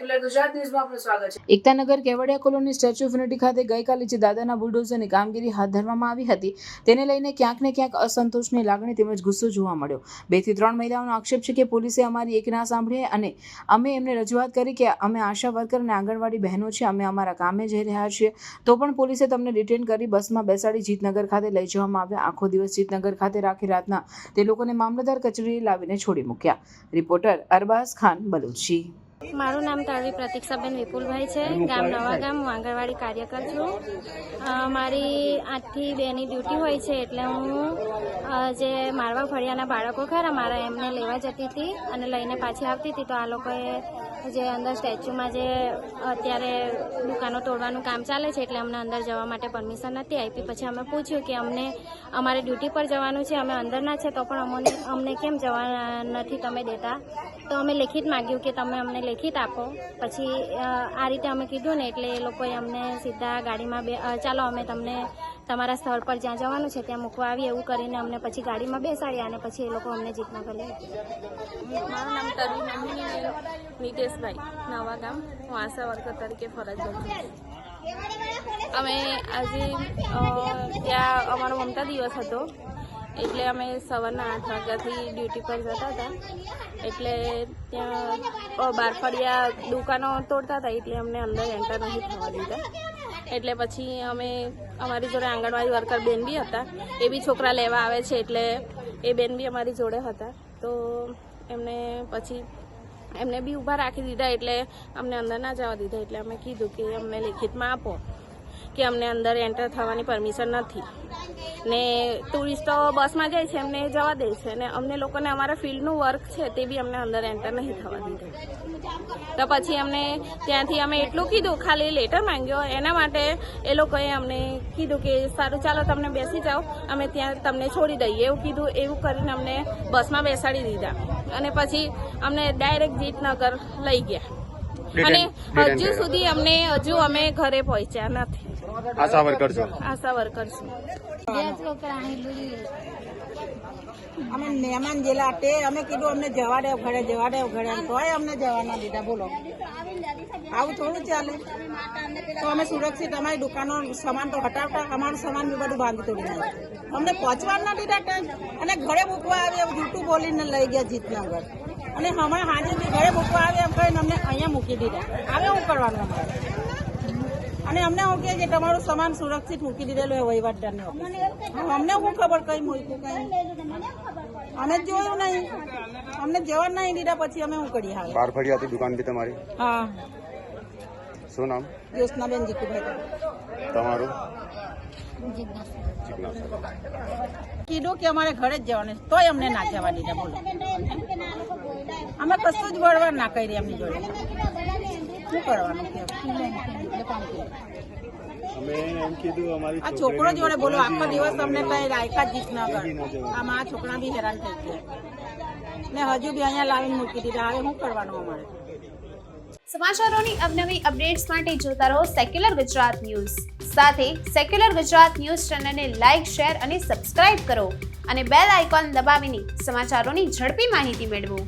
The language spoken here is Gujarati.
સેક્યુલર ગુજરાત ન્યૂઝમાં આપનું સ્વાગત છે। Ektanagar Kevadia colony statue of unity ખાતે ગઈકાલે જે દાદાના બુલડોઝરની કામગીરી હાથ ધરવામાં આવી હતી તેને લઈને ક્યાંક ને ક્યાંક અસંતોષની લાગણી તેમજ ગુસ્સો જોવા મળ્યો। 2 થી 3 મહિલાઓનો આક્ષેપ છે કે પોલીસે અમારી એક ના સાંભળી અને અમે એમને રજૂઆત કરી કે અમે આશા વર્કર અને આંગણવાડી બહેનો છે, અમે અમારા કામે જઈ રહ્યા છીએ, તો પણ પોલીસે તમને ડિટેન કરી બસમાં બેસાડી જીતનગર ખાતે લઈ જવામાં આવ્યા। આખો દિવસ જીતનગર ખાતે રાખી રાતના તે લોકોને મામલતદાર કચેરીએ લાવીને છોડી મૂક્યા। રિપોર્ટર અરબાઝ ખાન બલુચી। મારું નામ તળવી પ્રતીક્ષાબેન વિપુલભાઈ છે, ગામ નવા ગામ, હું આંગણવાડી કાર્યકર છું। મારી 8 થી 2 ની ડ્યુટી હોય છે, એટલે હું જે મારવા ફળિયાના બાળકો ખરા મારા એમને લેવા જતી હતી અને લઈને પાછી આવતી હતી, તો આ લોકોએ જે અંદર સ્ટેચ્યુમાં જે અત્યારે દુકાનો તોડવાનું કામ ચાલે છે એટલે અમને અંદર જવા માટે પરમિશન નથી આપી। પછી અમે પૂછ્યું કે અમને અમારે ડ્યુટી પર જવાનું છે, અમે અંદરના છે, તો પણ અમને કેમ જવા નથી તમે દેતા? તો અમે લેખિત માગ્યું કે તમે અમને લેખિત આપો। પછી આ રીતે અમે કીધું ને એટલે એ લોકોએ અમને સીધા ગાડીમાં ચાલો અમે તમને તમારા સ્થળ પર જ્યાં જવાનું છે ત્યાં મૂકવા આવી, એવું કરીને અમને પછી ગાડીમાં બેસાડ્યા અને પછી એ લોકો અમને જીતનગર લઈ ગયા। મારું નામ તરવી નીતેશભાઈ, નવા ગામ, હું આશા વર્કર તરીકે ફરજ બજાવું છું। અમે આજે ત્યાં અમારો મમતા દિવસ હતો એટલે અમે સવારના 8 વાગ્યાથી ડ્યુટી પર જતા હતા, એટલે ત્યાં બારફળિયા દુકાનો તોડતા હતા એટલે અમને અંદર એન્ટર નહીં થવા દીધા। એટલે પછી અમે અમારી જોડે આંગણવાડી વર્કર બેન બી હતા, એ બી છોકરા લેવા આવે છે એટલે એ બેન બી અમારી જોડે હતા, તો એમને પછી એમને બી ઊભા રાખી દીધા એટલે અમને અંદર ના જવા દીધા। એટલે અમે કીધું કે અમને લેખિતમાં આપો કે અમને અંદર એન્ટર થવાની પરમિશન નથી ને ટુરિસ્ટો બસમાં જાય છે એમને જવા દે છે ને અમને લોકોને અમારા ફિલ્ડનું વર્ક છે તે બી અમને અંદર એન્ટર નહીં થવા દીધું। તો પછી અમને ત્યાંથી અમે એટલું કીધું, ખાલી લેટર માંગ્યો, એના માટે એ લોકોએ અમને કીધું કે સારું ચાલો તમને બેસી જાઓ, અમે ત્યાં તમને છોડી દઈએ એવું કીધું। એવું કરીને અમને બસમાં બેસાડી દીધા અને પછી અમને ડાયરેક્ટ જીતનગર લઈ ગયા અને હજુ સુધી અમે ઘરે પહોંચ્યા નથી। આશા વર્કર છો? આશા વર્કર છું। અમે મહેમાન જેલા તે અમે કીધું અમને જવા દે ઘરે તોય અમને જવા ના દીધા। બોલો, આવું થોડું ચાલે? તો અમે સુરક્ષિત અમારી દુકાનો સામાન તો હટાવતા, અમારું સામાન બી બધું ભાંગી તોડી નાખ્યું, અમને પહોંચવા ના દીધા અને ઘરે મૂકવા આવી જૂઠું બોલીને લઈ ગયા જીતનગર અને હમણાં હાજર બી ઘરે મૂકવા આવે એમ કહીને અમને અહીંયા મૂકી દીધા। હવે શું કરવાનું અમારે? અને અમને શું કહે કે તમારું સામાન સુરક્ષિત મૂકી દીધેલું એ વહીવટદારને ઓફિસ, અમને શું ખબર કઈ મૂક્યું કઈ અમે જોયું નહીં, અમને જવા નહીં દીધા। પછી અમે શું કરીએ? હાલ બાર ફળી હતી દુકાન બી તમારી? હા। શું નામ? જ્યોત્સનાબેન જીતુભાઈ। તમારું? કીધું કે અમારે ઘરે જ જવાનું, તોય અમને ના જવા દીધા। બોલો, અમે કશું જ વળવા ના કરી એમની જોડે, શું કરવાનું? આ છોકરો જોડે બોલો આખો દિવસ અમને કઈ રાયકા જીતનગર, આમાં આ છોકરા બી હેરાન થઈ ગયા ને હજુ બી અહીંયા લાવીને મૂકી દીધા। હવે શું કરવાનું અમારે? સમાચારોની અવનવી અપડેટ્સ માટે જોતા રહો સેક્યુલર ગુજરાત ન્યૂઝ। સાથે સેક્યુલર ગુજરાત ન્યૂઝ ચેનલને લાઇક, શેર અને સબસ્ક્રાઇબ કરો અને બેલ આઇકોન દબાવીને સમાચારોની ઝડપી માહિતી મેળવો।